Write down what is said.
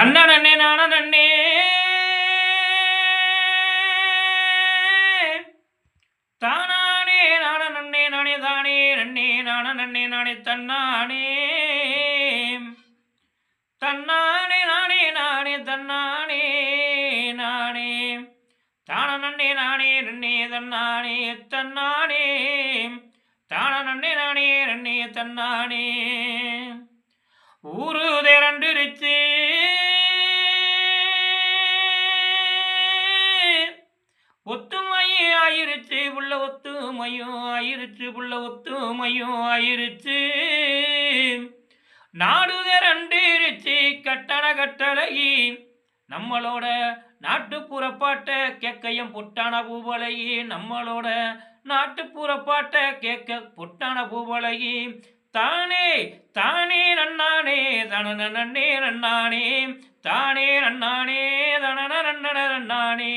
தன்னனன்னே நானனன்னே தானானே நானனன்னே நானே தானே நன்னே நானனன்னே நானே தன்னானே தன்னானே நானே நானே தன்னானே நானே தானனன்னே நானே நன்னே தன்னானே தன்னானே தானனன்னே நானே நன்னே தன்னானே ஊரு திரண்டுருச்சு ஒத்துமையும் ஆயிருச்சு புள்ள ஒத்துமையும் ஆயிருச்சு புள்ள ஒத்துமையும் ஆயிருச்சு நாடு திரண்டிருச்சு கட்டண கட்டளையி நம்மளோட நாட்டுப்புற பாட்ட கேக்கையும் பொட்டான பூவலையி நம்மளோட நாட்டுப்புற பாட்ட கேட்க பொட்டான பூவலையி தானே தானே நன்னானே தனனே நன்னானே தானே நன்னானே தனன நன்னன நன்னானே